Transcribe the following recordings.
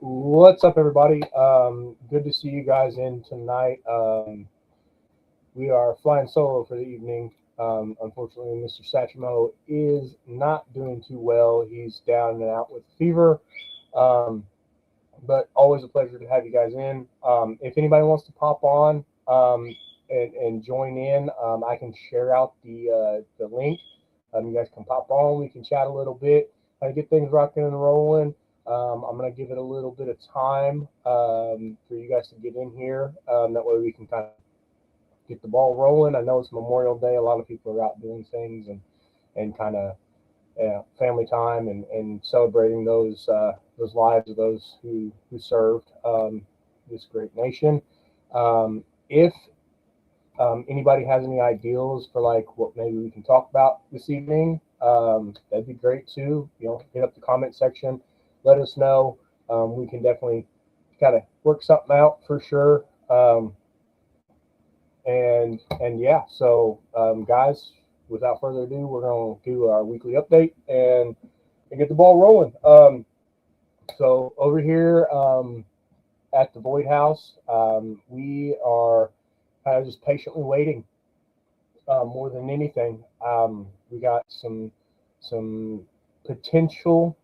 What's up, everybody? Good to see you guys in tonight. We are flying solo for the evening. Unfortunately, Mr. Sachimo is not doing too well. He's down and out with fever. Um, but always a pleasure to have you guys in. If anybody wants to pop on and join in, I can share out the link. You guys can pop on. We can chat a little bit, get things rocking and rolling. I'm gonna give it a little bit of time for you guys to get in here. That way we can kind of get the ball rolling. I know it's Memorial Day. A lot of people are out doing things and kind of family time and celebrating those lives of those who served this great nation. If anybody has any ideas for like what maybe we can talk about this evening, that'd be great too. Hit up the comment section, let us know. We can definitely kind of work something out for sure. And yeah, so guys, without further ado, we're gonna do our weekly update and get the ball rolling. So over here at the Void House, we are kind of just patiently waiting more than anything. We got some potential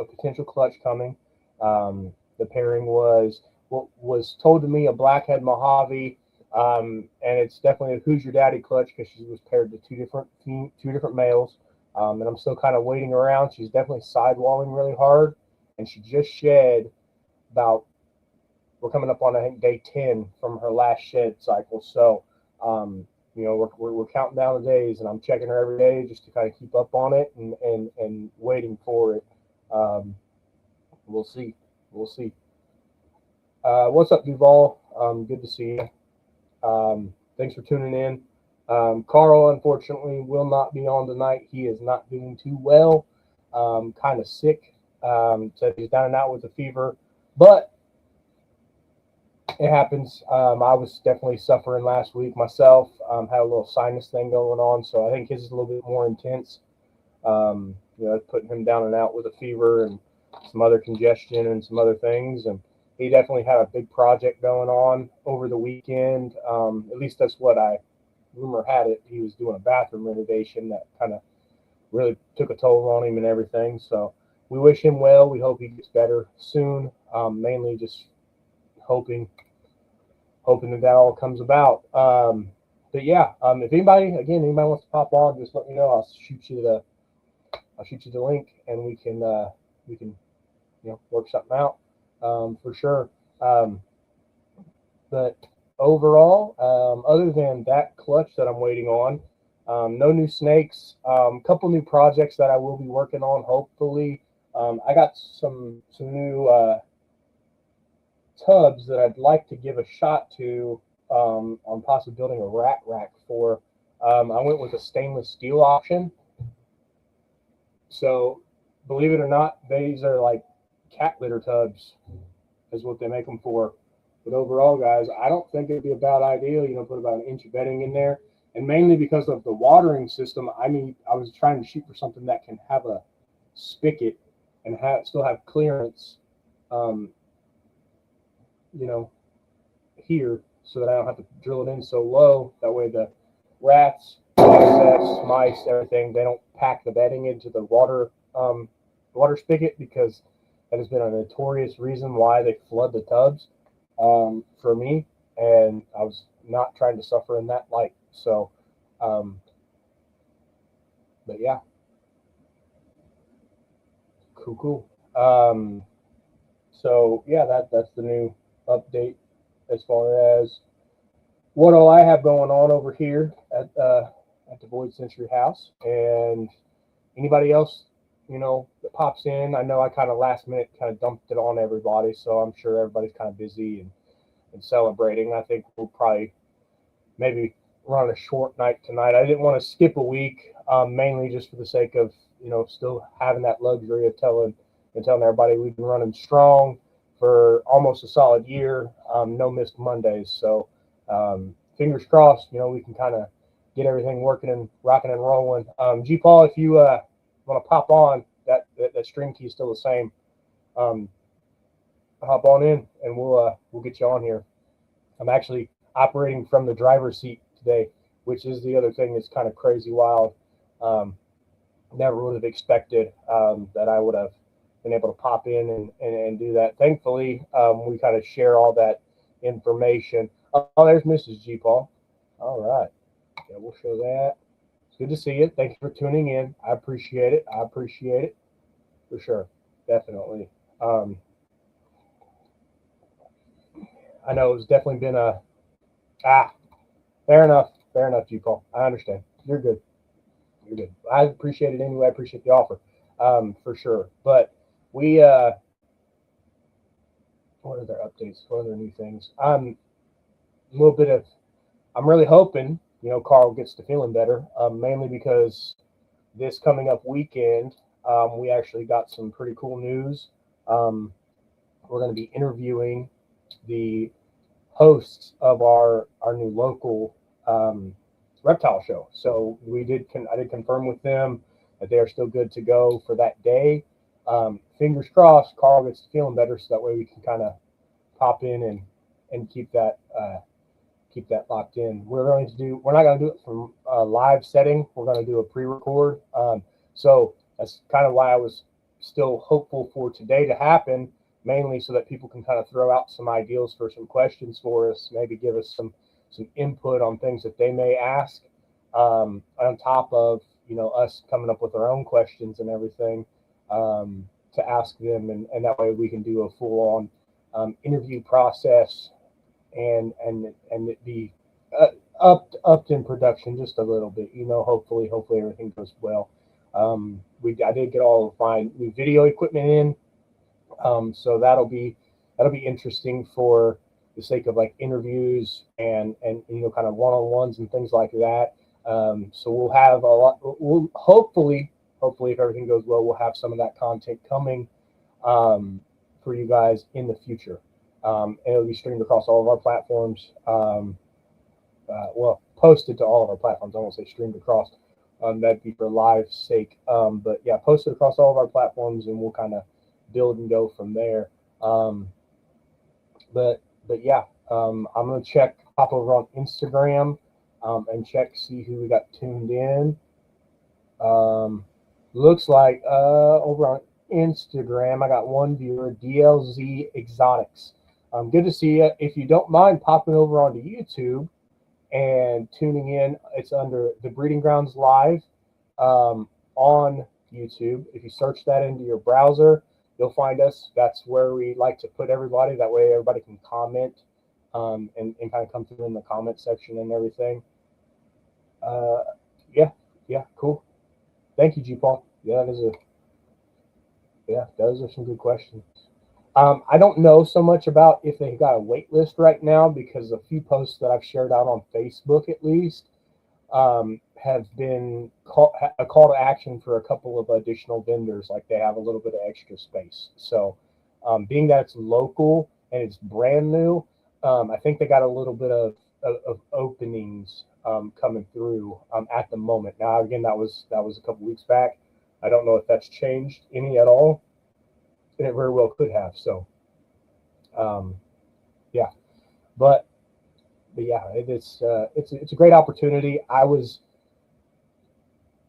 a potential clutch coming. The pairing was what was told to me a Blackhead Mojave, and it's definitely a Who's Your Daddy clutch because she was paired to two different males. And I'm still kind of waiting around. She's definitely sidewalling really hard, and she just shed about. We're coming up on I think day 10 from her last shed cycle. So we're counting down the days, and I'm checking her every day just to kind of keep up on it and waiting for it. Um, we'll see. We'll see. What's up, Duval? Good to see you. Thanks for tuning in. Carl, unfortunately, will not be on tonight. He is not doing too well. Kind of sick. So he's down and out with a fever, but it happens. I was definitely suffering last week myself. Had a little sinus thing going on, so I think his is a little bit more intense. Putting him down and out with a fever and some other congestion and some other things. And he definitely had a big project going on over the weekend. At least that's what I rumor had it. He was doing a bathroom renovation that kind of really took a toll on him and everything. So we wish him well. We hope he gets better soon. Mainly just hoping that all comes about. But yeah, if anybody wants to pop on, just let me know. I'll shoot you the link, and we can work something out for sure. Um, but overall, other than that clutch that I'm waiting on, no new snakes. Couple new projects that I will be working on. Hopefully, I got some new tubs that I'd like to give a shot to on possibly building a rat rack for. I went with a stainless steel option. So, believe it or not, these are like cat litter tubs, is what they make them for. But overall, guys, I don't think it'd be a bad idea. Put about an inch of bedding in there, and mainly because of the watering system. I was trying to shoot for something that can have a spigot and still have clearance. Um, you know, here, so that I don't have to drill it in so low. That way, the rats, insects, mice, everything, they don't pack the bedding into the water spigot, because that has been a notorious reason why they flood the tubs for me, and I was not trying to suffer in that light. So, um, but yeah, cool. So yeah, that's the new update as far as what all I have going on over here at the Void Century House. And anybody else, that pops in. I know I kind of last minute kind of dumped it on everybody, so I'm sure everybody's kind of busy and celebrating. I think we'll probably maybe run a short night tonight. I didn't want to skip a week, mainly just for the sake of still having that luxury of telling everybody we've been running strong for almost a solid year. No missed Mondays, so fingers crossed. We can kind of get everything working and rocking and rolling. G Paul, if you want to pop on, that stream key is still the same. Um, hop on in and we'll get you on here. I'm actually operating from the driver's seat today, which is the other thing that's kind of crazy wild. Um, Never would have expected that I would have been able to pop in and do that. Thankfully, we kind of share all that information. Oh, there's Mrs. G. Paul. All right. Yeah, we'll show that. It's good to see you. Thank you for tuning in. I appreciate it. I appreciate it for sure. Definitely. I know it's definitely been a ah. Fair enough. Fair enough, G. Paul. I understand. You're good. You're good. I appreciate it anyway. I appreciate the offer, for sure. But we, what are their updates? What are their new things? A little bit of, I'm really hoping, Carl gets to feeling better, mainly because this coming up weekend, we actually got some pretty cool news. We're going to be interviewing the hosts of our new local reptile show. So I did confirm with them that they are still good to go for that day. Fingers crossed, Carl gets to feeling better, so that way we can kind of pop in and keep that locked in. We're not going to do it from a live setting. We're going to do a pre-record. So that's kind of why I was still hopeful for today to happen, mainly so that people can kind of throw out some ideas for some questions for us, maybe give us some input on things that they may ask, on top of us coming up with our own questions and everything, to ask them, and that way we can do a full on interview process and it be upped in production just a little bit. Hopefully everything goes well. I did get all of my new video equipment in, so that'll be interesting for the sake of like interviews and kind of one-on-ones and things like that. So we'll have a lot. We'll hopefully if everything goes well, we'll have some of that content coming for you guys in the future. And it'll be streamed across all of our platforms. Well, posted to all of our platforms. I won't say streamed across. That'd be for live sake. But yeah, posted across all of our platforms, and we'll kind of build and go from there. But yeah, I'm gonna hop over on Instagram, and see who we got tuned in. Looks like over on Instagram, I got one viewer, DLZ Exotics. Good to see you. If you don't mind popping over onto YouTube and tuning in, it's under the Breeding Grounds Live on YouTube. If you search that into your browser, you'll find us. That's where we like to put everybody. That way everybody can comment, and kind of come through in the comment section and everything. Yeah, cool. Thank you, G. Paul. Yeah, those are some good questions. I don't know so much about if they got a wait list right now, because a few posts that I've shared out on Facebook, at least, have been a call to action for a couple of additional vendors, like they have a little bit of extra space. So being that it's local and it's brand new, I think they got a little bit of openings coming through at the moment. Now, again, that was a couple weeks back. I don't know if that's changed any at all, and it very well could have. So yeah, but yeah, it's a great opportunity. I was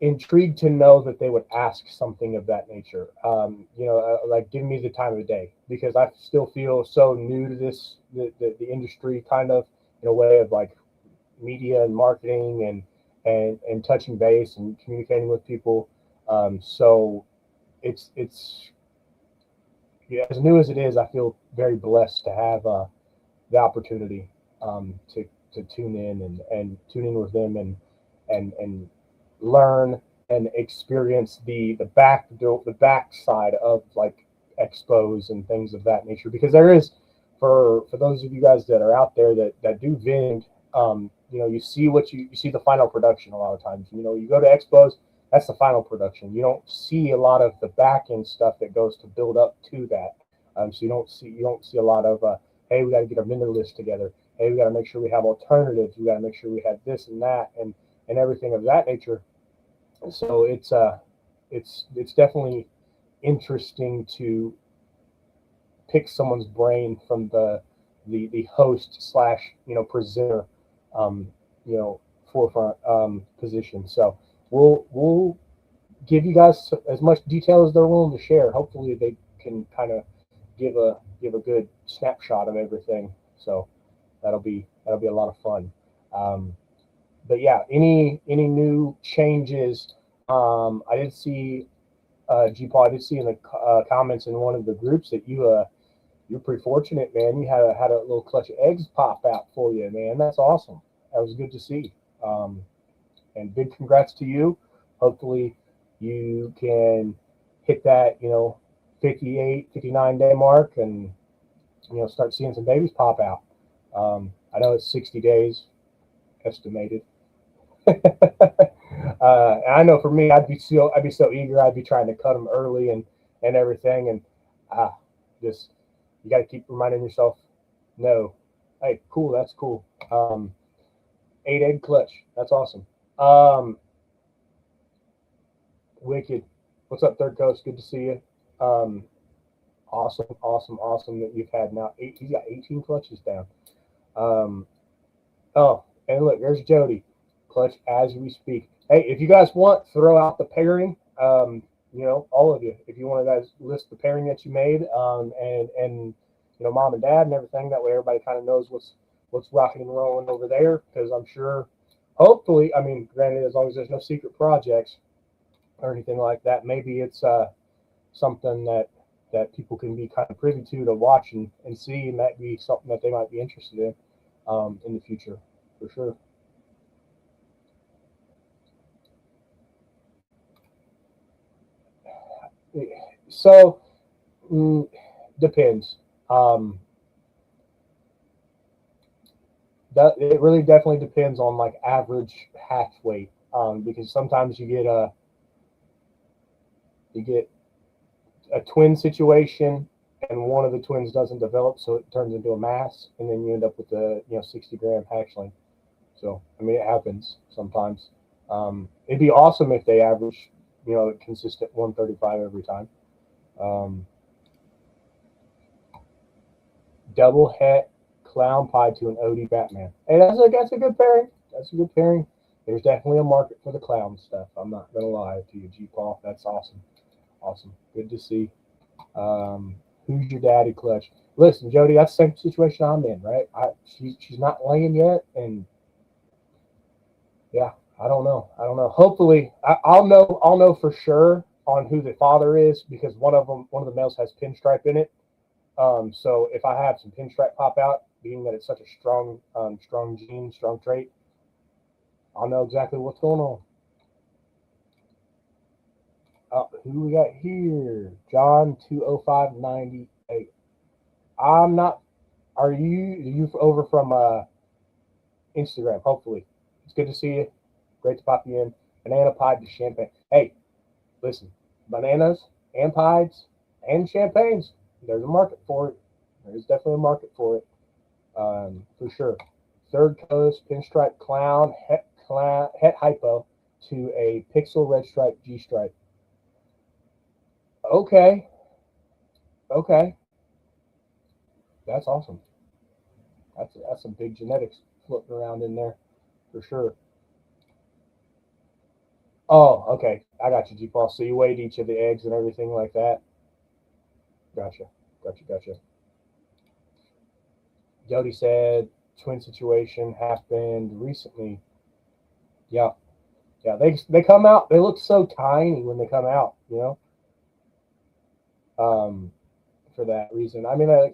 intrigued to know that they would ask something of that nature. Like, give me the time of the day, because I still feel so new to this, the industry, kind of in a way of like media and marketing and touching base and communicating with people. So it's yeah, as new as it is, I feel very blessed to have the opportunity to tune in and tune in with them and learn and experience the back side of like expos and things of that nature, because there is, for those of you guys that are out there that do vend, you see you see the final production a lot of times. You go to expos, that's the final production. You don't see a lot of the back end stuff that goes to build up to that. So you don't see a lot of hey, we got to get our vendor list together. Hey, we got to make sure we have alternatives. We got to make sure we have this and that and everything of that nature. So it's definitely interesting to pick someone's brain from the host slash presenter forefront position. So we'll give you guys as much detail as they're willing to share. Hopefully they can kind of give a good snapshot of everything. So that'll be a lot of fun. But yeah, any new changes? I did see G-Paul, I did see in the comments in one of the groups that you're pretty fortunate, man. You had a little clutch of eggs pop out for you, man. That's awesome. That was good to see. And big congrats to you. Hopefully you can hit that 58, 59 day mark and start seeing some babies pop out. I know it's 60 days estimated. And I know for me, I'd be so eager. I'd be trying to cut them early and everything. And just you got to keep reminding yourself, no, hey, cool, that's cool. 8 egg clutch, that's awesome. Wicked. What's up, Third Coast? Good to see you. Awesome that you've had now. He's got 18 clutches down. Oh, and look, there's Jody. Clutch as we speak. Hey, if you guys want, throw out the pairing. All of you. If you want to guys list the pairing that you made, and mom and dad and everything. That way, everybody kind of knows what's rocking and rolling over there. Because I'm sure, hopefully, I mean, granted, as long as there's no secret projects or anything like that, maybe it's something that people can be kind of privy to watch and see, and might be something that they might be interested in the future, for sure. So, depends. It really definitely depends on like average hatch weight, because sometimes you get a twin situation and one of the twins doesn't develop, so it turns into a mass, and then you end up with a 60-gram hatchling. So I mean, it happens sometimes. It'd be awesome if they average consistent 135 every time. Double het clown pie to an Odie Batman. Hey, that's a good pairing. That's a good pairing. There's definitely a market for the clown stuff. I'm not gonna lie to you, G-Paul. That's awesome. Awesome. Good to see. Who's your daddy, Clutch? Listen, Jody, that's the same situation I'm in, right? She's not laying yet, and yeah, I don't know. Hopefully, I'll know for sure on who the father is, because one of the males has pinstripe in it. So if I have some pinstripe pop out, being that it's such a strong gene, strong trait, I'll know exactly what's going on. Who we got here? John 20598. I'm not. Are you over from Instagram? Hopefully, it's good to see you. Great to pop you in. Banana pie to champagne. Hey, listen, bananas and pies and champagnes. There's a market for it. There's definitely a market for it, for sure. Third Coast pinstripe clown het hypo to a pixel red stripe G stripe. Okay, that's awesome. That's some big genetics floating around in there, for sure. Oh, okay, I got you, G-Paul. So you weighed each of the eggs and everything like that. Gotcha. Jody said twin situation happened recently. Yeah. They come out. They look so tiny when they come out. For that reason. I mean,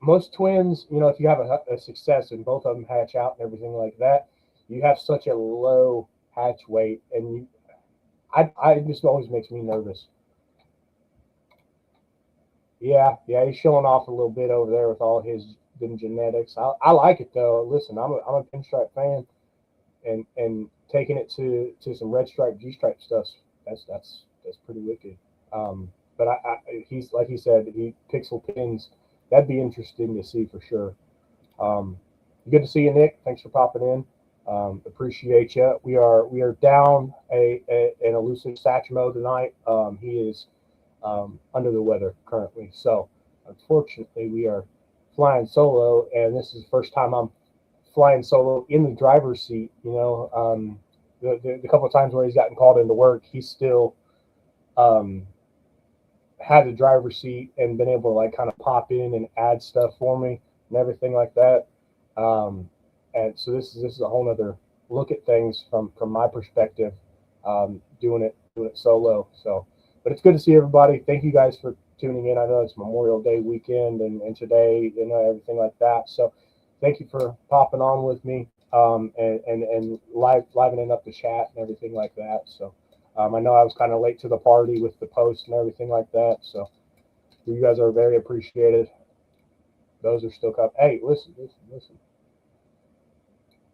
most twins, if you have a success and both of them hatch out and everything like that, you have such a low hatch weight, and I just always makes me nervous. Yeah, he's showing off a little bit over there with all his genetics. I like it though. Listen, I'm a pinstripe fan, and taking it to some red stripe, G stripe stuff. That's pretty wicked. But he's like he said, he pixel pins. That'd be interesting to see for sure. Good to see you, Nick. Thanks for popping in. Appreciate you. We are down an elusive Satchmo tonight. He is under the weather currently, so unfortunately, we are flying solo, and this is the first time I'm flying solo in the driver's seat. The couple of times where he's gotten called into work, he's still um, had the driver's seat and been able to like kind of pop in and add stuff for me and everything like that. Um, and so this is a whole other look at things from my perspective, doing it solo. So, but it's good to see everybody. Thank you guys for tuning in. I know it's Memorial Day weekend and today, everything like that. So, thank you for popping on with me, and livening up the chat and everything like that. So, I know I was kind of late to the party with the post and everything like that. So, you guys are very appreciated. Those are still coming. Hey, listen.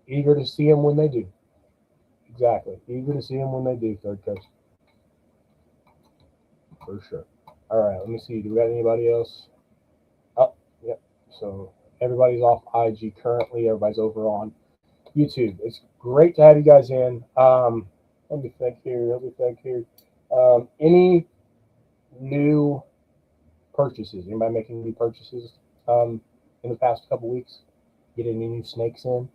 Eager to see them when they do. Exactly. Eager to see them when they do, third coach. For sure. All right, let me see. Do we got anybody else? Oh, yep. So everybody's off IG currently. Everybody's over on YouTube. It's great to have you guys in. Let me think here. Any new purchases? Anybody making new purchases in the past couple weeks? Getting any new snakes in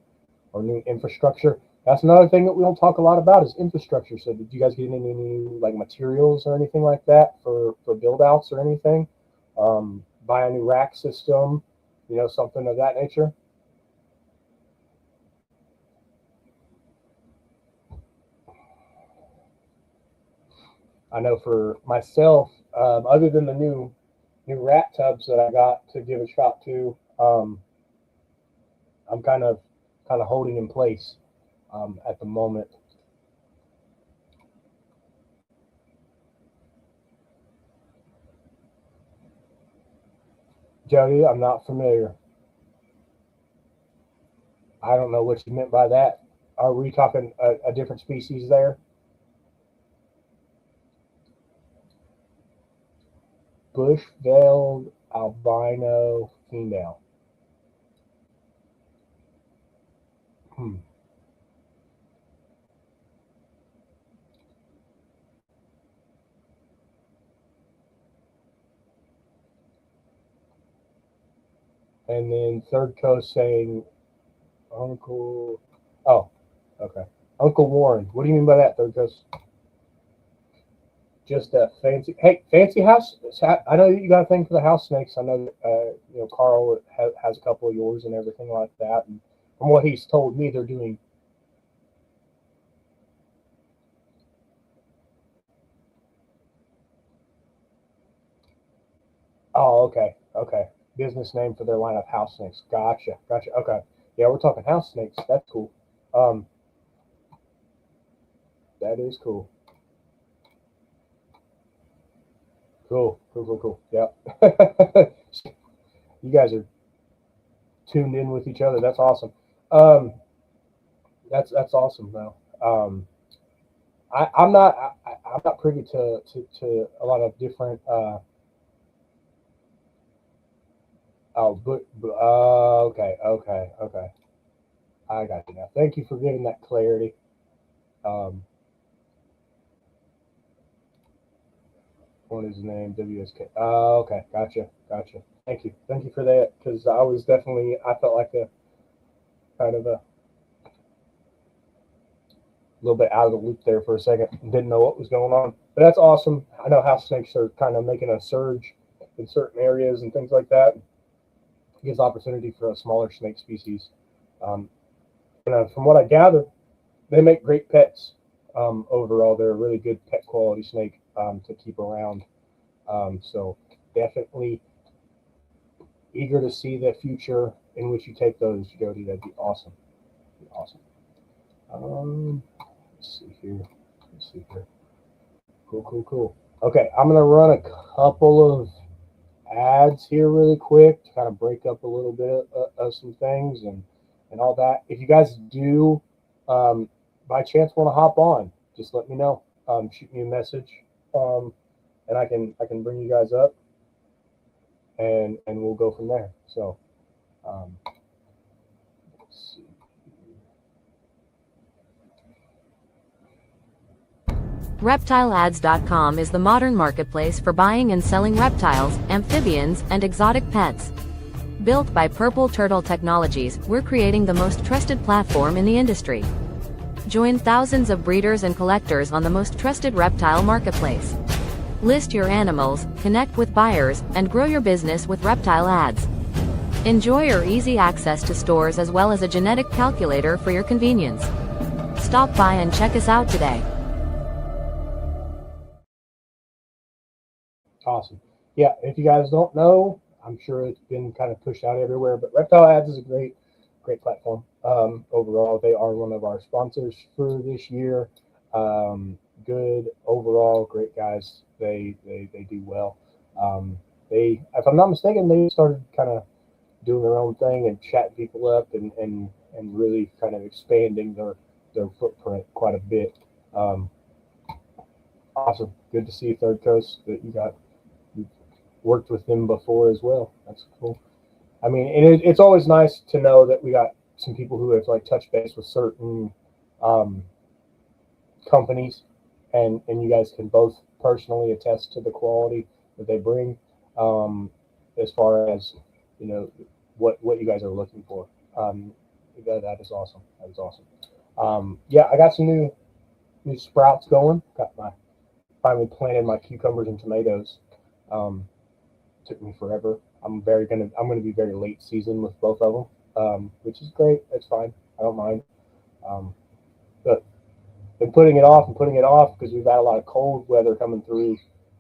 or new infrastructure? That's another thing that we don't talk a lot about is infrastructure. So did you guys get any new like materials or anything like that for build outs or anything? Buy a new rack system, something of that nature? I know for myself, other than the new rat tubs that I got to give a shot to, I'm kind of holding in place at the moment. Jody, I'm not familiar. I don't know what you meant by that. Are we talking a different species there? Bush-veiled albino female. Hmm. And then third coast saying Uncle. Oh, okay. Uncle Warren. What do you mean by that, third coast? Just a fancy. Hey, fancy house. I know you got a thing for the house snakes. I know Carl has a couple of yours and everything like that. And from what he's told me, they're doing. Oh, okay. Business name for their line of house snakes. Gotcha. Okay. Yeah, we're talking house snakes. That's cool. That is cool. Cool. Yep. You guys are tuned in with each other. That's awesome. Um, that's awesome though. I'm not privy to a lot of different. Okay. I got you now. Thank you for giving that clarity. Um, what is his name? WSK. Okay, gotcha. Thank you for that because I felt like a kind of a little bit out of the loop there for a second. Didn't know what was going on, but that's awesome. I know house snakes are kind of making a surge in certain areas and things like that. It gives opportunity for a smaller snake species. Um, from what I gather, they make great pets. Overall, they're a really good pet quality snake to keep around. So definitely eager to see the future in which you take those, Jody. That'd be awesome. Let's see here. Cool. Okay, I'm gonna run a couple of ads here really quick to kind of break up a little bit of some things and all that. If you guys do, by chance, want to hop on, just let me know. Shoot me a message, and I can bring you guys up, and we'll go from there. So, let's see. ReptileAds.com is the modern marketplace for buying and selling reptiles, amphibians, and exotic pets. Built by Purple Turtle Technologies, we're creating the most trusted platform in the industry. Join thousands of breeders and collectors on the most trusted reptile marketplace. List your animals, connect with buyers, and grow your business with Reptile Ads. Enjoy our easy access to stores as well as a genetic calculator for your convenience. Stop by and check us out today. Awesome. Yeah, if you guys don't know, I'm sure it's been kind of pushed out everywhere, but Reptile Ads is a great platform. Overall, they are one of our sponsors for this year. Good overall, great guys. They do well. If I'm not mistaken, they started kind of doing their own thing and chatting people up and really kind of expanding their footprint quite a bit. Awesome. Good to see Third Coast that you've worked with them before as well. That's cool. I mean, and it's always nice to know that we got some people who have like touched base with certain companies, and you guys can both personally attest to the quality that they bring, as far as what you guys are looking for. That is awesome. That is awesome. Yeah, I got some new sprouts going. Finally planted my cucumbers and tomatoes. Took me forever. I'm gonna be very late season with both of them, which is great. That's fine. I don't mind. But been putting it off because we've had a lot of cold weather coming through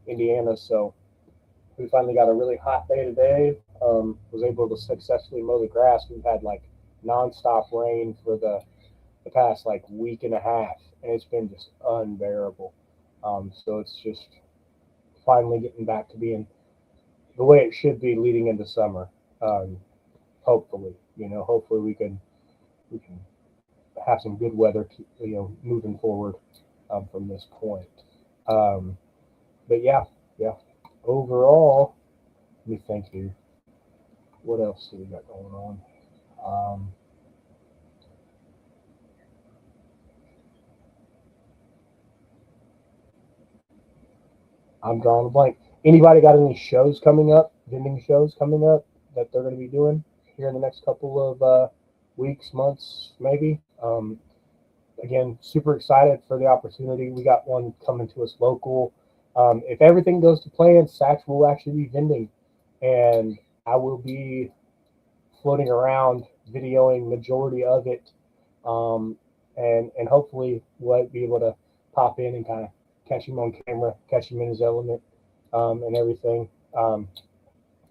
Indiana. So we finally got a really hot day today. Was able to successfully mow the grass. We've had like nonstop rain for the past like week and a half, and it's been just unbearable. So it's just finally getting back to being the way it should be leading into summer. Hopefully we can have some good weather, moving forward from this point. But yeah. Overall, let me think here. What else do we got going on? I'm drawing a blank. Anybody got any shows coming up, vending shows coming up that they're going to be doing here in the next couple of weeks, months, maybe? Again, super excited for the opportunity. We got one coming to us local. If everything goes to plan, Saks will actually be vending, and I will be floating around videoing majority of it, and hopefully we'll be able to pop in and kind of catch him on camera, catch him in his element, and everything.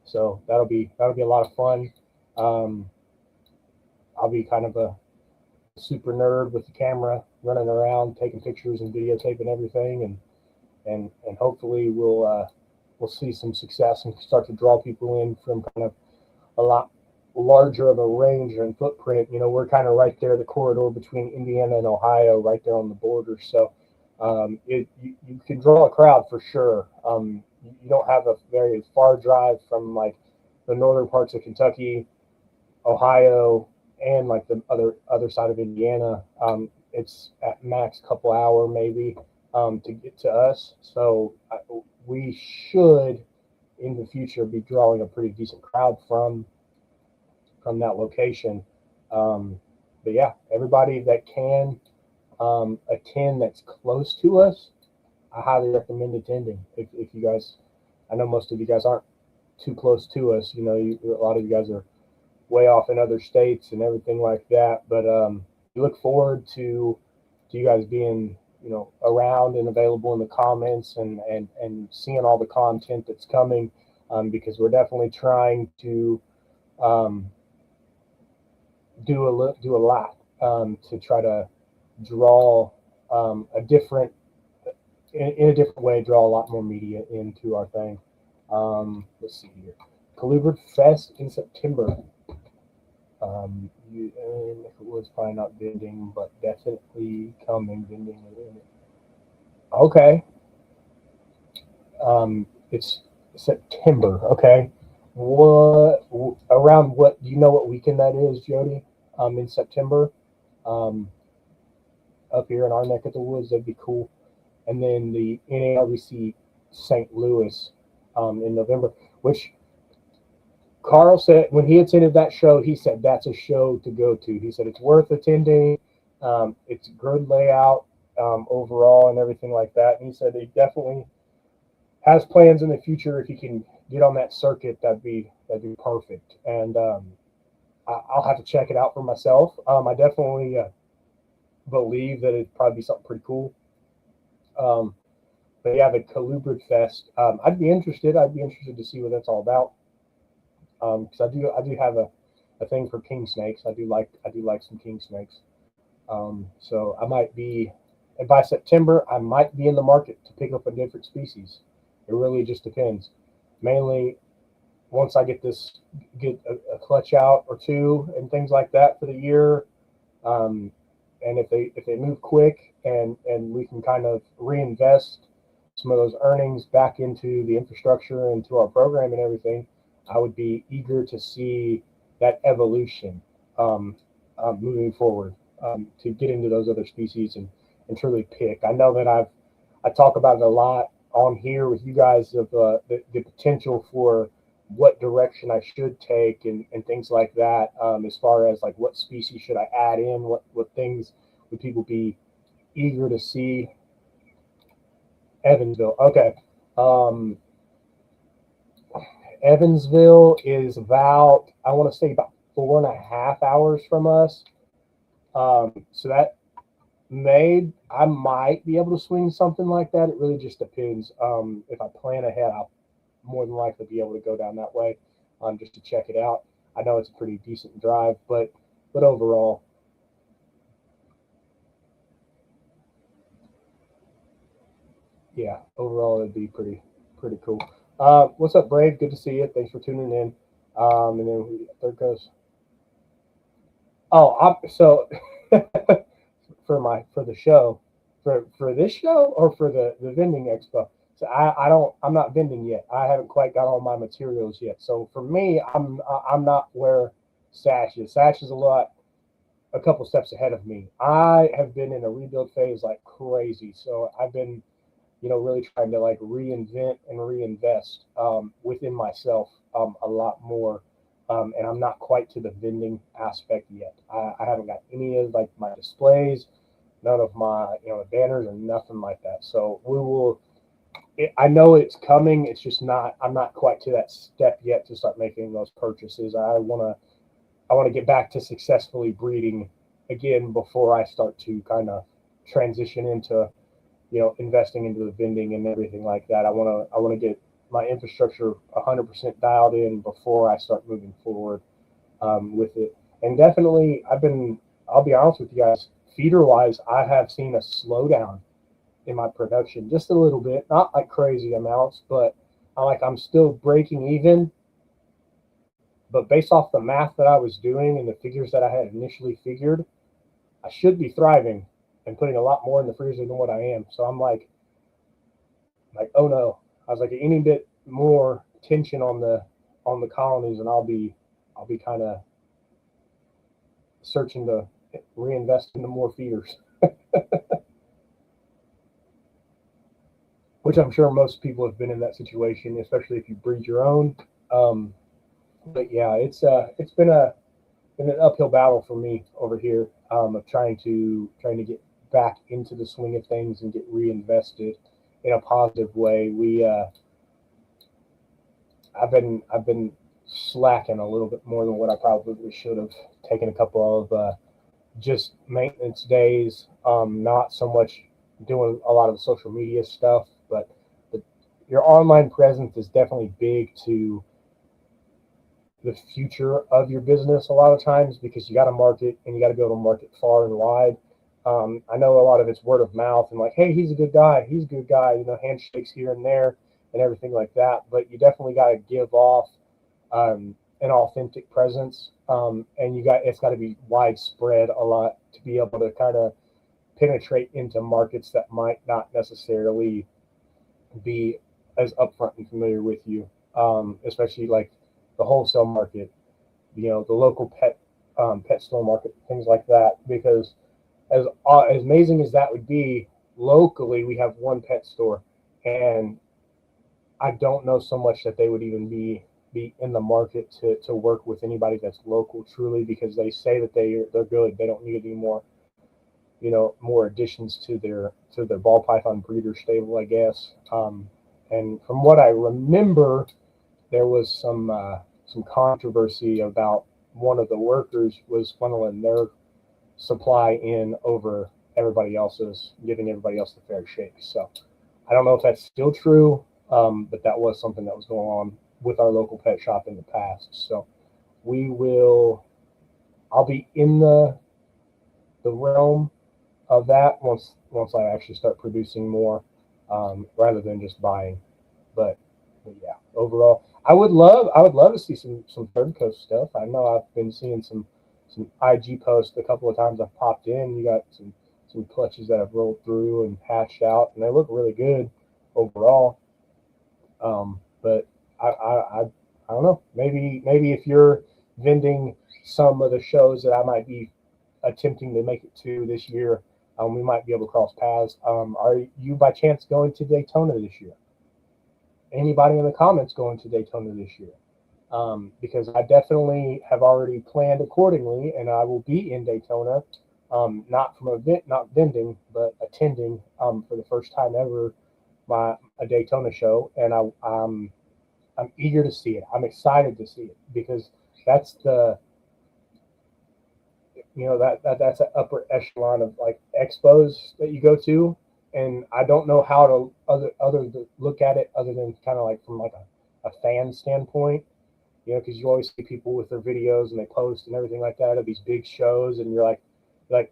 So that'll be a lot of fun. I'll be kind of a super nerd with the camera, running around, taking pictures and videotaping everything, and hopefully we'll see some success and start to draw people in from kind of a lot larger of a range and footprint. We're kind of right there, the corridor between Indiana and Ohio, right there on the border. So you can draw a crowd for sure. You don't have a very far drive from like the northern parts of Kentucky, Ohio, and like the other side of Indiana. It's at max couple hour maybe to get to us. So we should in the future be drawing a pretty decent crowd from that location. But yeah, everybody that can attend that's close to us, I highly recommend attending. If you guys, I know most of you guys aren't too close to us. A lot of you guys are way off in other states and everything like that. But we look forward to you guys being around and available in the comments and seeing all the content that's coming, because we're definitely trying to do a lot to try to draw in a different way, draw a lot more media into our thing. Let's see here. Colubrid Fest in September. And if it was probably not vending, but definitely coming vending. Okay. It's September. Okay. What do you know what weekend that is, Jody? In September. Up here in our neck of the woods, that'd be cool. and then the NARBC St. Louis in November, which Carl said when he attended that show, he said that's a show to go to. He said it's worth attending. It's a good layout overall and everything like that. And he said he definitely has plans in the future. If he can get on that circuit, that'd be perfect. And I'll have to check it out for myself. I definitely believe that it'd probably be something pretty cool. But yeah, the Colubrid Fest. I'd be interested. I'd be interested to see what that's all about. Because I do have a thing for king snakes. I do like some king snakes. So I might be, and by September, I might be in the market to pick up a different species. It really just depends. Mainly, once I get a clutch out or two and things like that for the year, and if they move quick and we can kind of reinvest some of those earnings back into the infrastructure, into our program and everything, I would be eager to see that evolution moving forward, to get into those other species and truly pick. I know that I talk about it a lot on here with you guys of the potential for what direction I should take and things like that, as far as like what species should I add in, what things would people be eager to see. Evansville. Okay. Evansville is about, I want to say about 4.5 hours from us. So that I might be able to swing something like that. It really just depends. If I plan ahead, I'll more than likely be able to go down that way, just to check it out. I know it's a pretty decent drive, but overall, yeah, overall it'd be pretty cool. What's up, Brave? Good to see you. Thanks for tuning in. And then there goes. Oh, so for the show, for this show or for the vending expo. So I'm not vending yet. I haven't quite got all my materials yet. So for me, I'm not where Sash is. Sash is a couple steps ahead of me. I have been in a rebuild phase like crazy. So I've been, really trying to like reinvent and reinvest within myself a lot more. And I'm not quite to the vending aspect yet. I haven't got any of like my displays, none of my banners or nothing like that. So we will. I know it's coming. It's just not. I'm not quite to that step yet to start making those purchases. I want to get back to successfully breeding again before I start to kind of transition into investing into the vending and everything like that. I want to get my infrastructure 100% dialed in before I start moving forward with it. And definitely, I'll be honest with you guys, feeder wise, I have seen a slowdown in my production just a little bit, not like crazy amounts, but I'm still breaking even. But based off the math that I was doing and the figures that I had initially figured, I should be thriving and putting a lot more in the freezer than what I am. So I'm like, oh no. I was like, any bit more tension on the colonies, and I'll be kind of searching to reinvest into more feeders, which I'm sure most people have been in that situation, especially if you breed your own. But yeah, it's been an uphill battle for me over here, of trying to get back into the swing of things and get reinvested in a positive way. I've been slacking a little bit more than what I probably should have. Taken a couple of just maintenance days, not so much doing a lot of the social media stuff, but your online presence is definitely big to the future of your business a lot of times, because you got to market and you got to be able to market far and wide. I know a lot of it's word of mouth and like, hey, he's a good guy, handshakes here and there and everything like that. But you definitely got to give off an authentic presence, and it's got to be widespread a lot to be able to kind of penetrate into markets that might not necessarily be as upfront and familiar with you, especially like the wholesale market, the local pet store market, things like that. Because as amazing as that would be, locally we have one pet store, and I don't know so much that they would even be in the market to work with anybody that's local truly, because they say that they're good. They don't need any more, more additions to their ball python breeder stable, I guess. And from what I remember, there was some controversy about one of the workers was funneling their supply in over everybody else's, giving everybody else the fair shake. So I don't know if that's still true, but that was something that was going on with our local pet shop in the past. So I'll be in the realm of that once I actually start producing more, rather than just buying. But yeah, overall, I would love to see some Third Coast stuff. I know I've been seeing some IG posts a couple of times. I've popped in. You got some clutches that have rolled through and hatched out, and they look really good overall. But I don't know. Maybe if you're vending some of the shows that I might be attempting to make it to this year, we might be able to cross paths. Are you by chance going to Daytona this year? Anybody in the comments going to Daytona this year? Because I definitely have already planned accordingly, and I will be in Daytona, not from not vending, but attending for the first time ever a Daytona show, and I'm eager to see it. I'm excited to see it because that's that's an upper echelon of like expos that you go to, and I don't know how to other to look at it other than kind of like from like a fan standpoint, because you always see people with their videos and they post and everything like that of these big shows, and you're like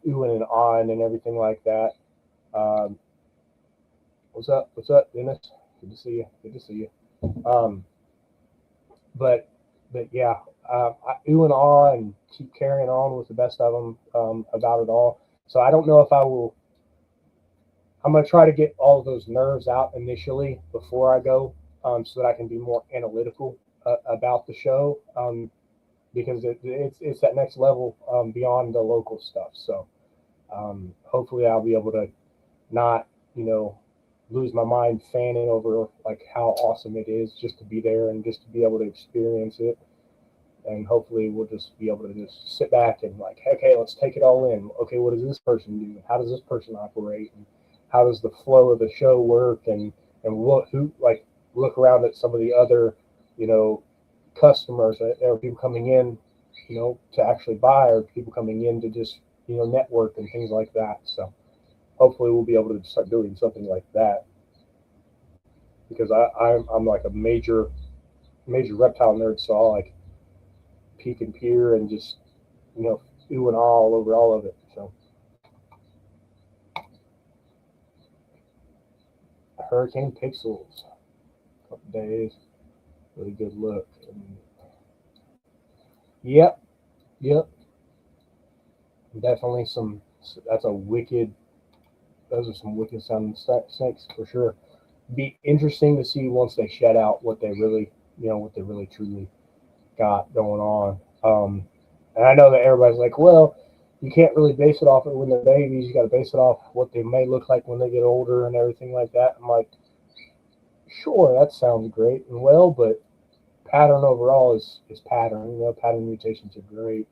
oohing and ahhing and everything like that. What's up, Dennis? Good to see you. But yeah, I ooh and ah and keep carrying on with the best of them about it all. So I don't know if I will. I'm going to try to get all of those nerves out initially before I go, so that I can be more analytical about the show, because it's that next level beyond the local stuff. So hopefully I'll be able to not lose my mind fanning over like how awesome it is just to be there and just to be able to experience it. And hopefully we'll just be able to just sit back and like, okay, let's take it all in. Okay, what does this person do? How does this person operate? And how does the flow of the show work? And look around at some of the other, customers. There are people coming in, to actually buy, or people coming in to just, network and things like that. So hopefully we'll be able to start doing something like that, because I'm like a major reptile nerd, so I'll like peek and peer and just ooh and all over all of it. So Hurricane Pixels, couple days, really good look. Yep, definitely that's a wicked. Those are some wicked sounding snakes for sure. Be interesting to see once they shed out what they really truly got going on. And I know that everybody's like, well, you can't really base it off it when they're babies. You got to base it off what they may look like when they get older and everything like that. I'm like, sure, that sounds great and well, but pattern overall is pattern. Pattern mutations are great,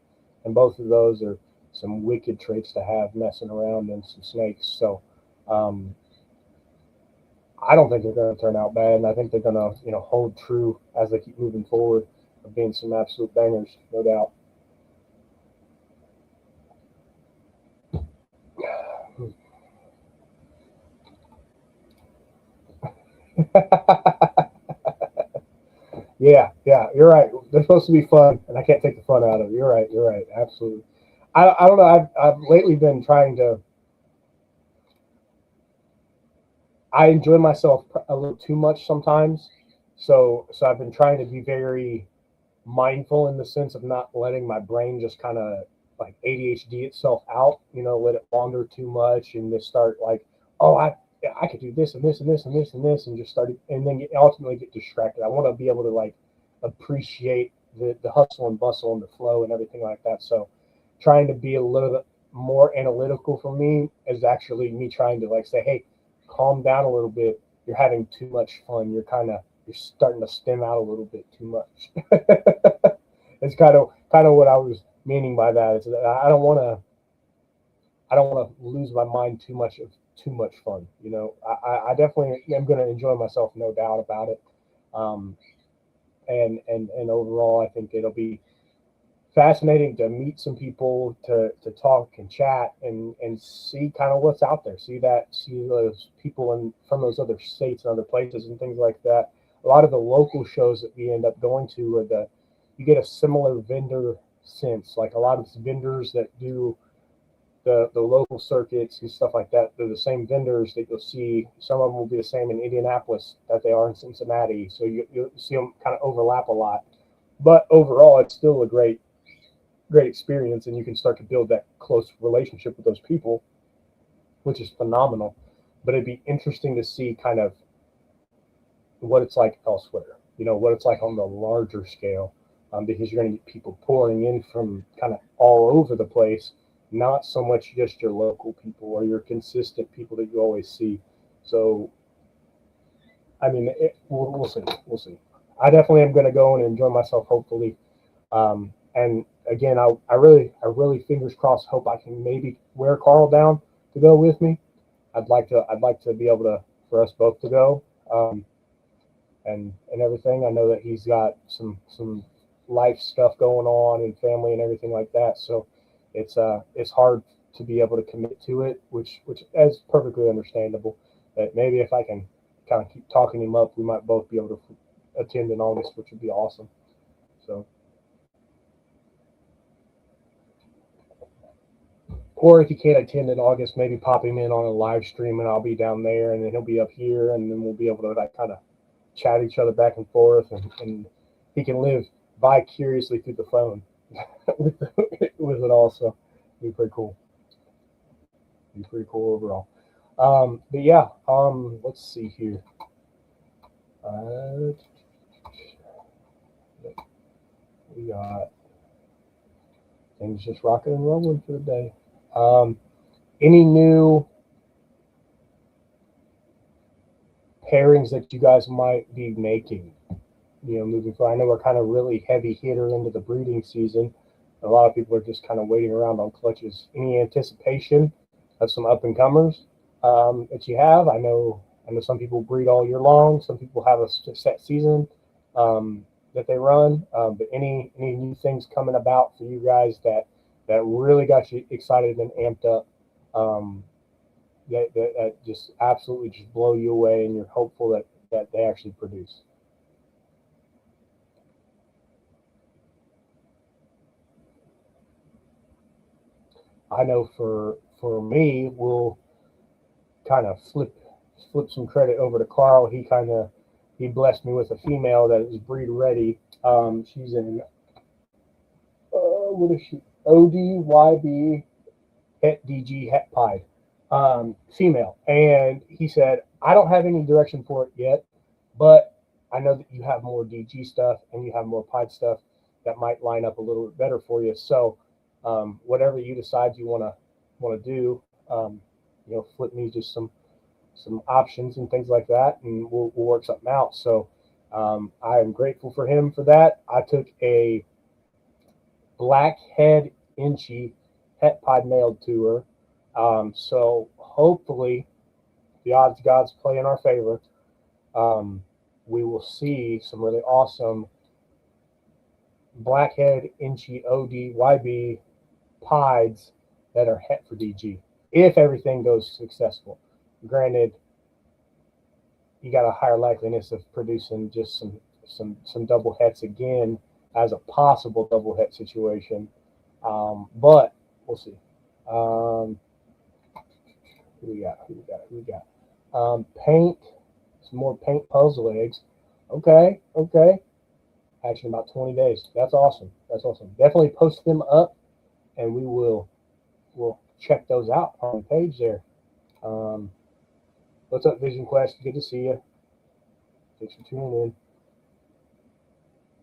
and both of those are some wicked traits to have messing around in some snakes. So I don't think they're going to turn out bad, and I think they're going to hold true as they keep moving forward of being some absolute bangers, no doubt. Yeah, you're right. They're supposed to be fun, and I can't take the fun out of it. You're right, absolutely. I don't know. I've lately been trying to. I enjoy myself a little too much sometimes, so I've been trying to be very mindful in the sense of not letting my brain just kind of like ADHD itself out. Let it wander too much and just start like, oh, I could do this and this and this and this and this, and just start and then ultimately get distracted. I want to be able to like appreciate the hustle and bustle and the flow and everything like that. So trying to be a little bit more analytical for me is actually me trying to like say, hey, calm down a little bit. You're having too much fun. You're starting to stem out a little bit too much. It's kind of what I was meaning by that. Is that I don't want to lose my mind too much of too much fun. I definitely am going to enjoy myself, no doubt about it. Um, and overall, I think it'll be fascinating to meet some people, to talk and chat and see kind of what's out there. See those people from those other states and other places and things like that. A lot of the local shows that we end up going to are you get a similar vendor sense. Like a lot of vendors that do the local circuits and stuff like that, they're the same vendors that you'll see. Some of them will be the same in Indianapolis that they are in Cincinnati. So you'll see them kind of overlap a lot. But overall, it's still a great experience, and you can start to build that close relationship with those people, which is phenomenal. But it'd be interesting to see kind of what it's like elsewhere, what it's like on the larger scale, because you're going to get people pouring in from kind of all over the place, not so much just your local people or your consistent people that you always see. So, I mean, we'll see. We'll see. I definitely am going to go and enjoy myself, hopefully. And again, I really fingers crossed hope I can maybe wear Carl down to go with me. I'd like to be able to for us both to go, and everything. I know that he's got some life stuff going on and family and everything like that. So it's hard to be able to commit to it, which is perfectly understandable. But maybe if I can kind of keep talking him up, we might both be able to attend in August, which would be awesome. So. Or if he can't attend in August, maybe pop him in on a live stream and I'll be down there and then he'll be up here and then we'll be able to like kind of chat each other back and forth and he can live vicariously through the phone with it also. Be pretty cool. Be pretty cool overall. But yeah, let's see here. Uh, we got things just rocking and rolling for the day. Any new pairings that you guys might be making, moving forward? I know we're kind of really heavy hitter into the breeding season. A lot of people are just kind of waiting around on clutches. Any anticipation of some up and comers that you have? I know some people breed all year long. Some people have a set season that they run. But any new things coming about for you guys that really got you excited and amped up, that just absolutely just blow you away, and you're hopeful that they actually produce? I know for me, we'll kind of flip some credit over to Carl. He blessed me with a female that is breed ready. She's in what is she? ODYB Het DG Het Pied, female. And he said, I don't have any direction for it yet, but I know that you have more DG stuff and you have more Pied stuff that might line up a little bit better for you. So whatever you decide you want to do, flip me just some options and things like that, and we'll work something out. So I am grateful for him for that. I took a blackhead inchy Het Pied male to her. So hopefully the odds gods play in our favor. We will see some really awesome blackhead inchy ODYB pieds that are het for DG if everything goes successful. Granted, you got a higher likeliness of producing just some double hets again as a possible double het situation, but we'll see. Who we got? Paint, some more paint puzzle eggs. Okay. Actually, about 20 days. That's awesome. Definitely post them up, and we'll check those out on the page there. What's up, Vision Quest? Good to see you. Thanks for tuning in.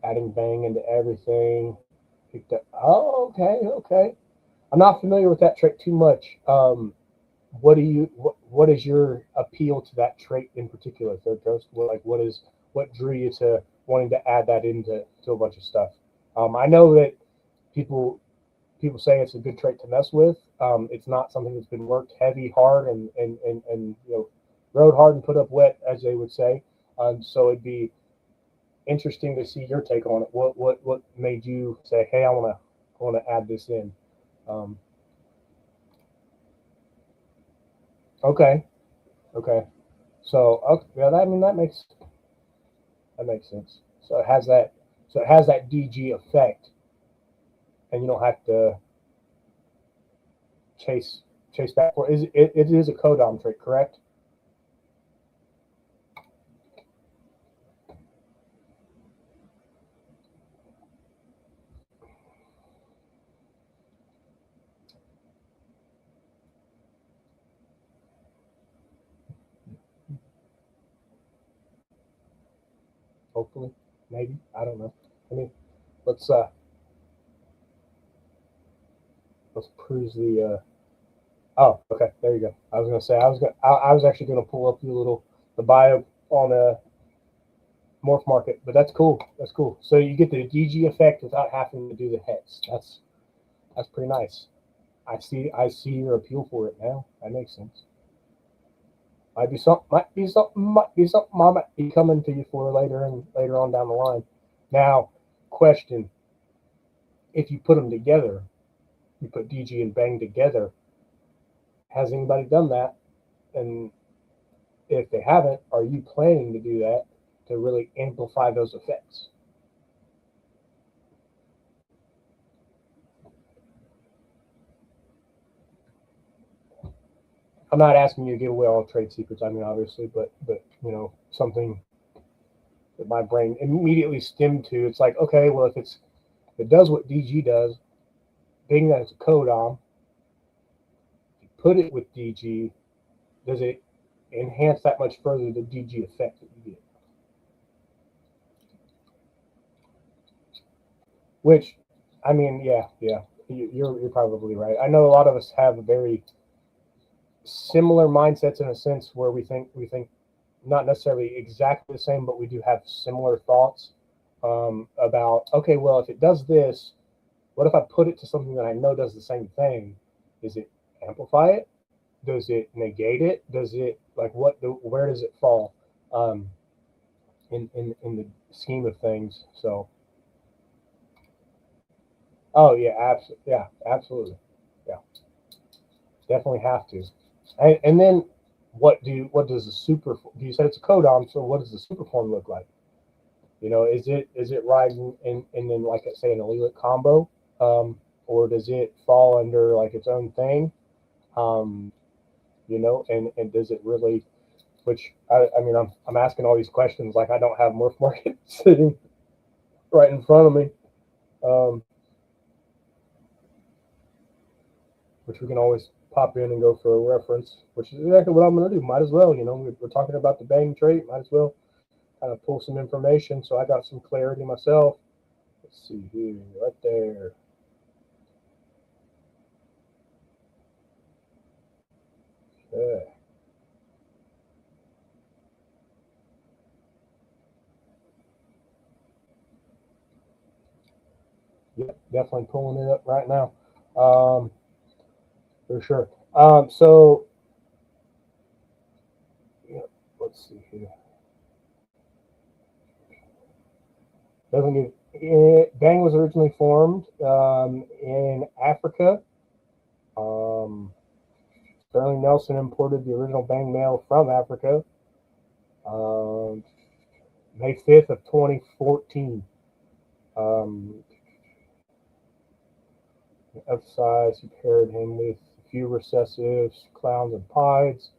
Adding bang into everything. Picked up. Oh, okay. I'm not familiar with that trait too much. What is your appeal to that trait in particular, Third Coast? What drew you to wanting to add that into a bunch of stuff? I know that people say it's a good trait to mess with. It's not something that's been worked heavy, hard, and rode hard and put up wet, as they would say. So it'd be interesting to see your take on it. What made you say, hey, I want to add this in? Um, okay, okay. So okay, yeah, that makes sense. So it has that DG effect, and you don't have to chase back for it. It is a codom trait, correct? Hopefully, maybe, I don't know. I mean, let's uh let's peruse the. Oh, okay, there you go. I was gonna say I was actually gonna pull up the bio on a Morph Market, but that's cool. That's cool. So you get the DG effect without having to do the heads. That's pretty nice. I see your appeal for it now. That makes sense. Might be something I might be coming to you for later on down the line. Now, question: if you put them together, you put DG and Bang together. Has anybody done that? And if they haven't, are you planning to do that to really amplify those effects? I'm not asking you to give away all trade secrets. I mean, obviously, but something that my brain immediately stemmed to. It's like, okay, well, if it does what DG does, being that it's a codom, you put it with DG, does it enhance that much further the DG effect that you get? Which, I mean, yeah, you're probably right. I know a lot of us have a very similar mindsets in a sense where we think not necessarily exactly the same, but we do have similar thoughts about okay, well, if it does this, what if I put it to something that I know does the same thing? Does it amplify it? Does it negate it? Does it like where does it fall um, in the scheme of things? So, oh yeah, absolutely, yeah, definitely have to. And then what does the super? You said it's a codom, so what does the super form look like? Is it riding in then like I say an allelic combo, or does it fall under like its own thing? Um, and does it really? Which I mean I'm asking all these questions like I don't have Morph Market sitting right in front of me, um, which we can always pop in and go for a reference, which is exactly what I'm going to do. Might as well, we're talking about the Bang trait. Might as well kind of pull some information so I got some clarity myself. Let's see here, right there. Okay. Yep, definitely pulling it up right now, for sure. So yeah, let's see here. Doesn't give. Bang was originally formed in Africa. Um, Sterling Nelson imported the original Bang mail from Africa. Um, May 5th of 2014. Um, Emphasized he paired him with a few recessives, clowns, and pieds.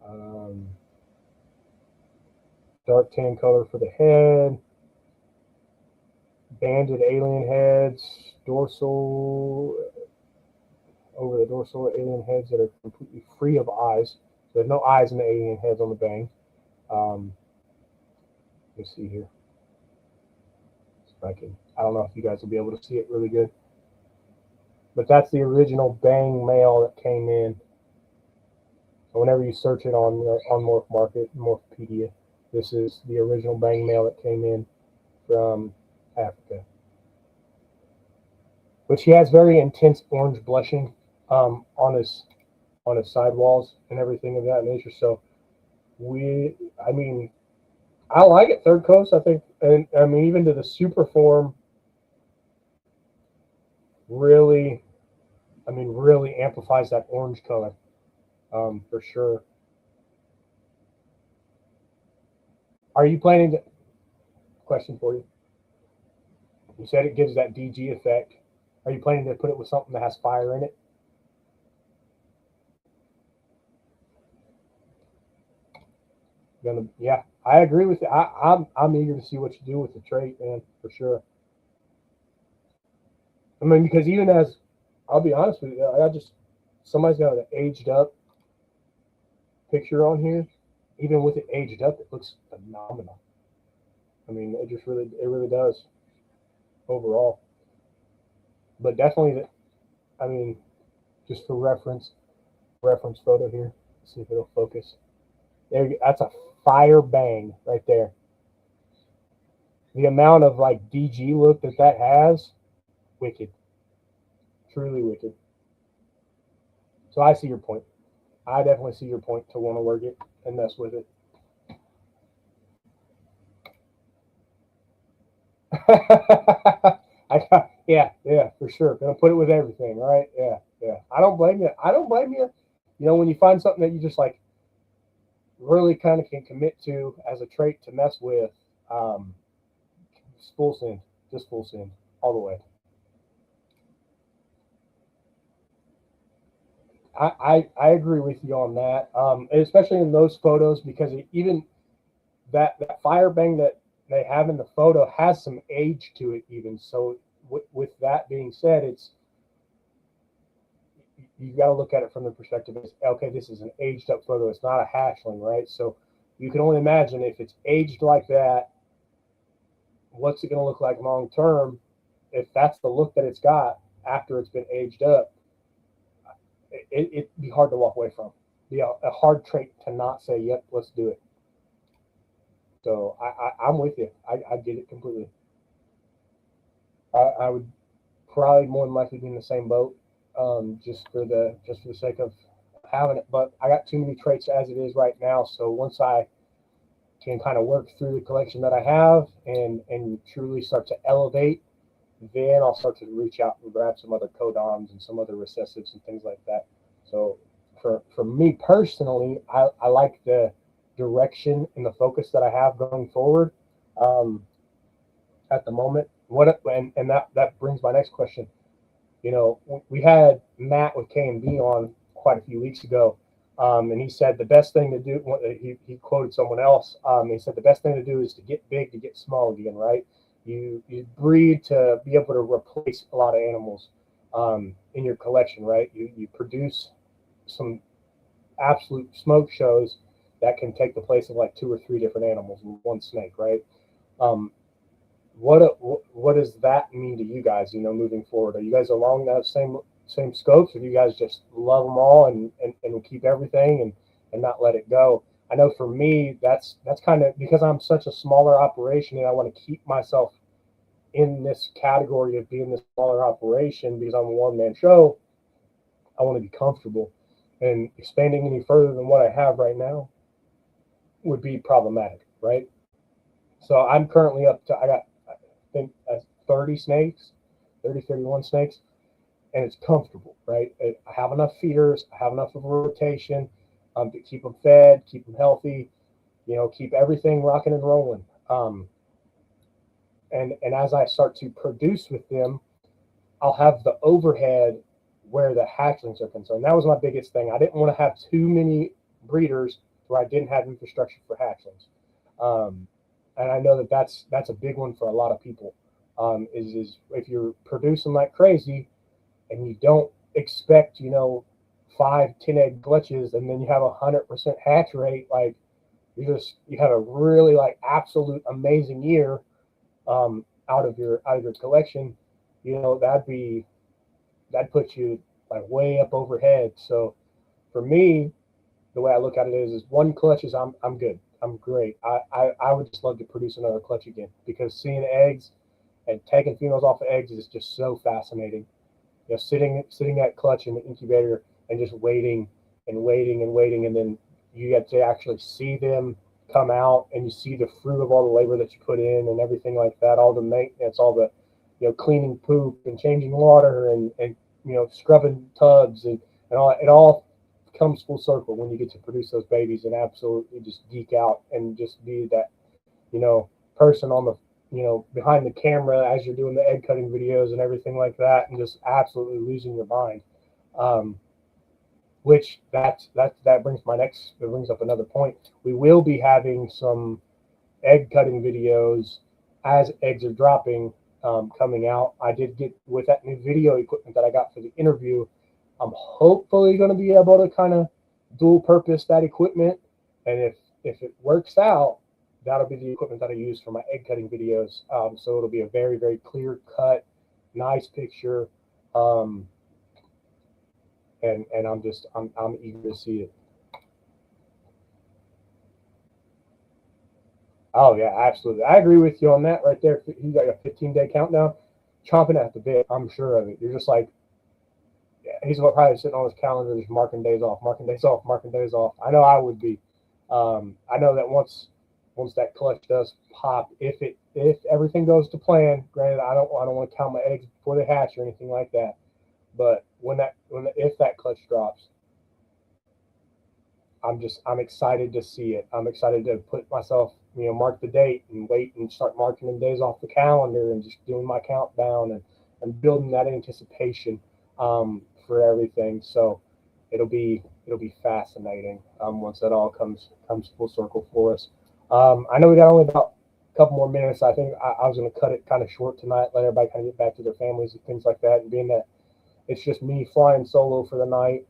Um, Dark tan color for the head, banded alien heads, dorsal over the dorsal alien heads that are completely free of eyes. So there's no eyes in the alien heads on the Bang. Um, let me see here. So I don't know if you guys will be able to see it really good. but that's the original Bang male that came in. So whenever you search it on Morph Market, Morphpedia, this is the original Bang male that came in from Africa, which he has very intense orange blushing on his sidewalls and everything of that nature. So I mean, I like it. Third Coast, I think, and I mean even to the super form, really amplifies that orange color for sure. Are you planning to? Question for you. You said it gives that DG effect. Are you planning to put it with something that has fire in it? Yeah, I agree with you. I'm eager to see what you do with the trait, man, for sure. I mean, because even as I'll be honest with you, somebody's got an aged up picture on here. Even with it aged up, it looks phenomenal. I mean, it really does overall. But definitely, I mean, just for reference photo here. Let's see if it'll focus. That's a fire Bang right there. The amount of like DG look that has, wicked, truly wicked. So I see your point. I definitely see your point to want to work it and mess with it. Yeah, for sure. Gonna put it with everything, right? Yeah. I don't blame you. You know, when you find something that you just like really kind of can commit to as a trait to mess with, full send, just full send all the way. I agree with you on that, especially in those photos because even that fire Bang that they have in the photo has some age to it even. So with that being said, you got to look at it from the perspective of, okay, this is an aged up photo. It's not a hatchling, right? So you can only imagine if it's aged like that, what's it going to look like long term? If that's the look that it's got after it's been aged up, it'd be hard to walk away from. Be a hard trait to not say, yep, let's do it. So I'm with you. I get it completely. I would probably more than likely be in the same boat, just for the sake of having it. But I got too many traits as it is right now. So once I can kind of work through the collection that I have and truly start to elevate, then I'll start to reach out and grab some other codoms and some other recessives and things like that. So for me personally, I like the direction and the focus that I have going forward at the moment. And that brings my next question. You know, we had Matt with K&B on quite a few weeks ago, and he said the best thing to do. He quoted someone else. He said the best thing to do is to get big to get small again, right? You breed to be able to replace a lot of animals in your collection, right? You produce some absolute smoke shows that can take the place of like 2 or 3 different animals in one snake, right? What does that mean to you guys? You know, moving forward, are you guys along that same scopes? Or do you guys just love them all and keep everything and not let it go? I know for me, that's kind of because I'm such a smaller operation and I want to keep myself in this category of being this smaller operation because I'm a one-man show. I want to be comfortable, and expanding any further than what I have right now would be problematic, right? So I'm currently up to, I think 30 snakes, 31 snakes, and it's comfortable, right? I have enough feeders, I have enough of a rotation to keep them fed, keep them healthy, you know, keep everything rocking and rolling. And as I start to produce with them, I'll have the overhead where the hatchlings are concerned. That was my biggest thing. I didn't want to have too many breeders where I didn't have infrastructure for hatchlings. And I know that's a big one for a lot of people. Is if you're producing like crazy and you don't expect, you know, 5-10 egg clutches and then you have 100% hatch rate, like you have a really like absolute amazing year out of your collection, you know, that'd be that puts you like way up overhead. So for me, the way I look at it is one clutch is I'm good. I'm great. I would just love to produce another clutch again, because seeing eggs and taking females off of eggs is just so fascinating. You know, sitting that clutch in the incubator and just waiting and waiting and waiting, and then you get to actually see them come out, and you see the fruit of all the labor that you put in and everything like that, all the maintenance, all the, you know, cleaning poop and changing water and you know, scrubbing tubs and all. It all comes full circle when you get to produce those babies and absolutely just geek out and just be that, you know, person on the, you know, behind the camera as you're doing the egg cutting videos and everything like that, and just absolutely losing your mind. Which that brings up another point. We will be having some egg cutting videos as eggs are dropping, coming out. I did get, with that new video equipment that I got for the interview, I'm hopefully going to be able to kind of dual purpose that equipment, and if it works out, that'll be the equipment that I use for my egg cutting videos. So it'll be a very, very clear cut, nice picture. And I'm eager to see it. Oh yeah, absolutely. I agree with you on that right there. You got a 15-day countdown, chomping at the bit. I'm sure of it. You're just like, yeah, he's probably sitting on his calendar, just marking days off, marking days off, marking days off. I know I would be. I know that once that clutch does pop, if everything goes to plan, granted, I don't want to count my eggs before they hatch or anything like that. But if that clutch drops, I'm excited to see it. I'm excited to put myself, you know, mark the date and wait and start marking the days off the calendar and just doing my countdown and building that anticipation for everything. So it'll be fascinating once that all comes full circle for us. I know we got only about a couple more minutes. I think I was going to cut it kind of short tonight, let everybody kind of get back to their families and things like that. And being that it's just me flying solo for the night,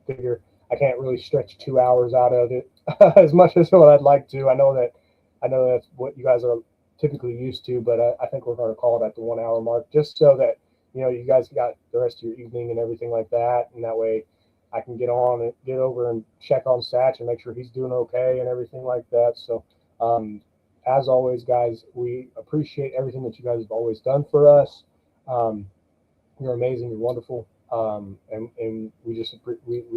figure I can't really stretch 2 hours out of it as much as what I'd like to. I know that's what you guys are typically used to, but I think we're going to call it at the 1 hour mark, just so that, you know, you guys got the rest of your evening and everything like that, and that way I can get over and check on Satch and make sure he's doing okay and everything like that. So as always, guys, we appreciate everything that you guys have always done for us. You're amazing. You're wonderful. And we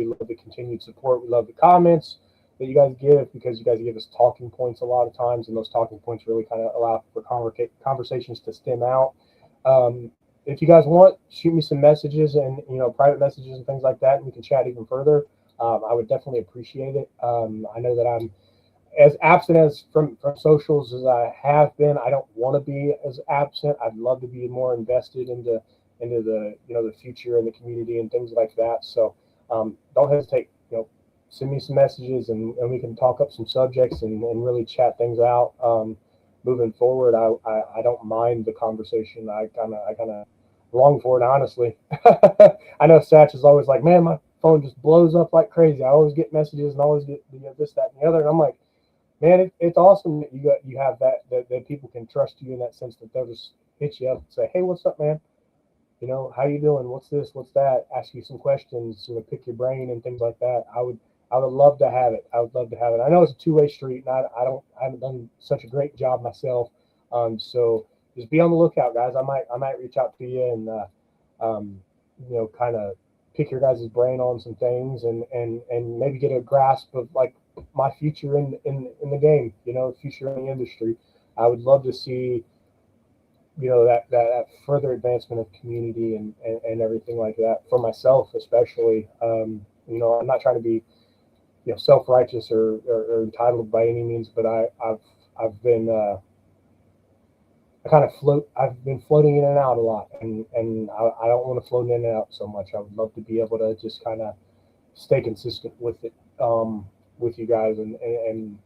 love the continued support. We love the comments that you guys give, because you guys give us talking points a lot of times, and those talking points really kind of allow for conversations to stem out. If you guys want, shoot me some messages and, you know, private messages and things like that, and we can chat even further. I would definitely appreciate it. I know that I'm as absent as from socials as I have been. I don't want to be as absent. I'd love to be more invested into the, you know, the future and the community and things like that. So don't hesitate, you know, send me some messages and we can talk up some subjects and really chat things out. Moving forward, I don't mind the conversation. I kind of long for it, honestly. I know Satch is always like, man, my phone just blows up like crazy. I always get messages and always get, you know, this, that, and the other. And I'm like, man, it's awesome that you have that people can trust you in that sense, that they'll just hit you up and say, hey, what's up, man? You know, how you doing? What's this? What's that? Ask you some questions, you know, pick your brain and things like that. I would love to have it. I would love to have it. I know it's a two-way street, and I haven't done such a great job myself. So just be on the lookout, guys. I might reach out to you and you know, kind of pick your guys' brain on some things and maybe get a grasp of like my future in the game, you know, future in the industry. I would love to see, you know, that further advancement of community and everything like that for myself, especially. You know, I'm not trying to be, you know, self-righteous or entitled by any means, but I've been I've been floating in and out a lot, and I don't want to float in and out so much. I would love to be able to just kind of stay consistent with it, with you guys and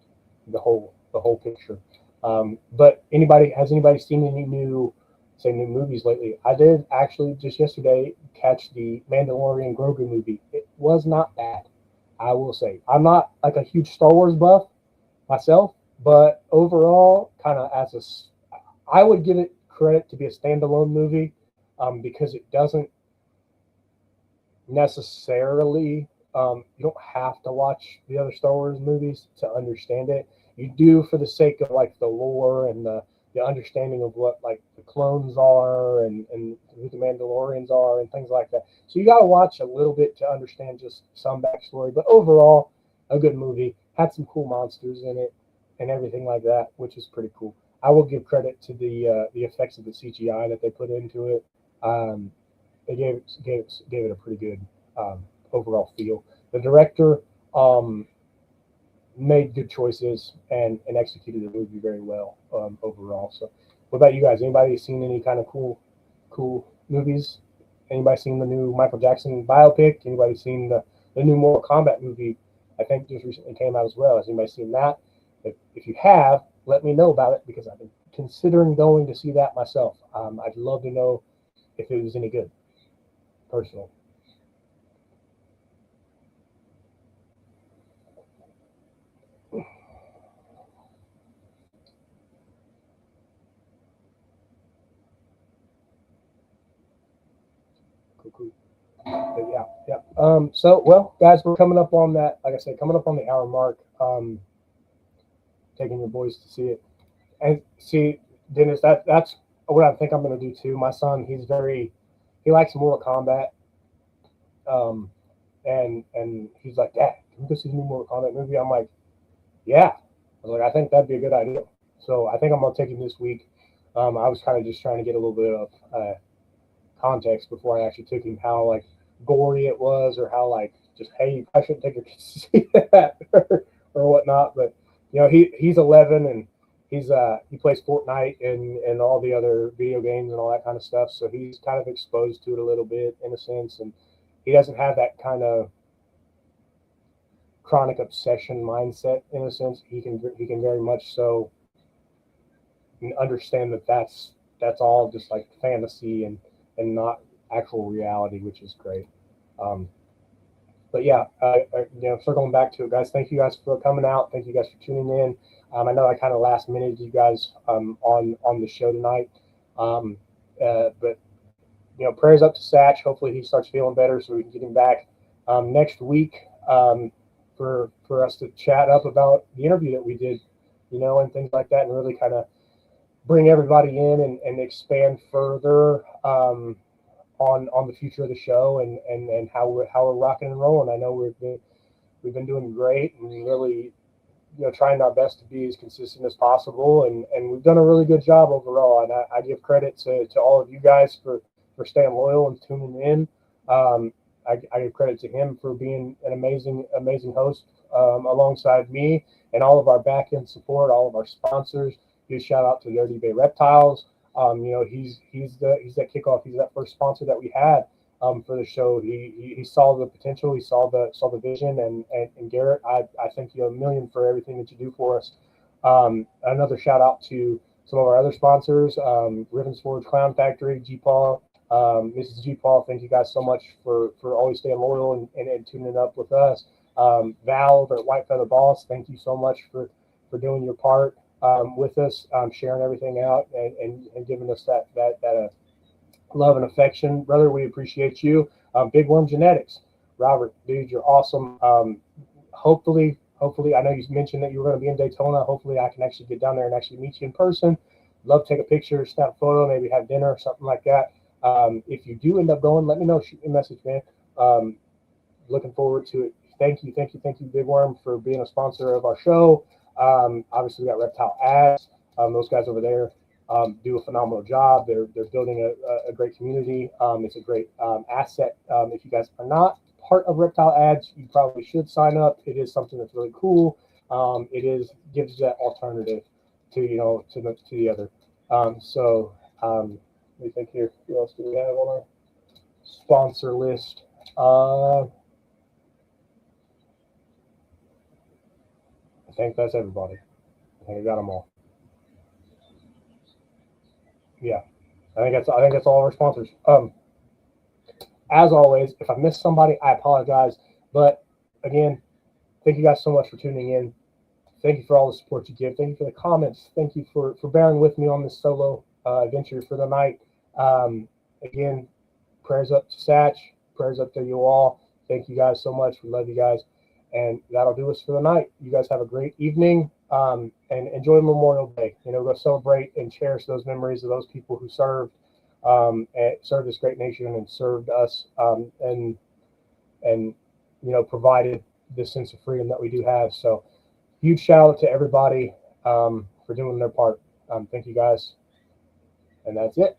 the whole picture. But has anybody seen any new movies lately? I did actually just yesterday catch the Mandalorian Grogu movie. It was not bad, I will say. I'm not like a huge Star Wars buff myself, but overall, kind of I would give it credit to be a standalone movie, because it doesn't necessarily. You don't have to watch the other Star Wars movies to understand it. You do for the sake of like the lore and the understanding of what like the clones are and who the Mandalorians are and things like that. So you got to watch a little bit to understand just some backstory. But overall, a good movie. Had some cool monsters in it and everything like that, which is pretty cool. I will give credit to the effects of the CGI that they put into it. Um, they gave it a pretty good overall feel. The director um, made good choices and executed the movie very well overall. So, what about you guys? Anybody seen any kind of cool movies? Anybody seen the new Michael Jackson biopic? Anybody seen the new Mortal Kombat movie? I think just recently came out as well. Has anybody seen that? If you have, let me know about it because I've been considering going to see that myself. I'd love to know if it was any good, personally. Cool, cool. But yeah, yeah. So well, guys, we're coming up on that. Like I said, coming up on the hour mark. Taking your boys to see it, and see, Dennis. That's what I think I'm going to do too. My son, he likes Mortal Kombat. Um, and he's like, Dad, can we go see the new Mortal Kombat movie? I'm like, yeah. I was like, I think that'd be a good idea. So I think I'm gonna take him this week. I was kind of just trying to get a little bit of context before I actually took him, how like gory it was, or how like just hey, I shouldn't take your kids to see that or whatnot. But he's 11 and he plays Fortnite and all the other video games and all that kind of stuff. So he's kind of exposed to it a little bit in a sense, and he doesn't have that kind of chronic obsession mindset in a sense. He can very much so understand that that's all just like fantasy and not actual reality, which is great. Um, but yeah, circling back to it, guys. Thank you guys for coming out. Thank you guys for tuning in. I know I kind of last minute you guys on the show tonight, but prayers up to Satch. Hopefully he starts feeling better so we can get him back next week for us to chat up about the interview that we did, and things like that, and really kind of bring everybody in and expand further on the future of the show and how we're rocking and rolling. I know we've been doing great and really trying our best to be as consistent as possible, and we've done a really good job overall. And I give credit to all of you guys for staying loyal and tuning in. I give credit to him for being an amazing host alongside me and all of our back end support, all of our sponsors. Huge shout out to Dirty Bay Reptiles. He's that kickoff. He's that first sponsor that we had for the show. He saw the potential. He saw the vision. And Garrett, I thank you a million for everything that you do for us. Another shout out to some of our other sponsors, Rivens Forge Clown Factory, G Paul, Mrs. G Paul. Thank you guys so much for always staying loyal and tuning up with us. Val, the White Feather Boss, thank you so much for doing your part with us, sharing everything out and giving us that love and affection. Brother, we appreciate you. Big Worm Genetics. Robert, dude, you're awesome. Hopefully, I know you mentioned that you were going to be in Daytona. Hopefully I can actually get down there and actually meet you in person. Love to take a picture, snap a photo, maybe have dinner or something like that. If you do end up going, let me know. Shoot me a message, man. Looking forward to it. Thank you, Big Worm, for being a sponsor of our show. Obviously, we got Reptile Ads. Those guys over there do a phenomenal job. They're building a great community. It's a great asset. If you guys are not part of Reptile Ads, you probably should sign up. It is something that's really cool. Gives that alternative to the other. Let me think here. Who else do we have on our sponsor list? I think that's everybody. I think I got them all. Yeah, I think that's all our sponsors. As always, if I missed somebody, I apologize. But again, thank you guys so much for tuning in. Thank you for all the support you give. Thank you for the comments. Thank you for bearing with me on this solo adventure for the night. Again, prayers up to Satch. prayers up to you all. Thank you guys so much. We love you guys. And that'll do us for the night. You guys have a great evening, and enjoy Memorial Day. Go celebrate and cherish those memories of those people who served and served this great nation and served us, and provided this sense of freedom that we do have. So huge shout out to everybody for doing their part. Thank you guys. And that's it.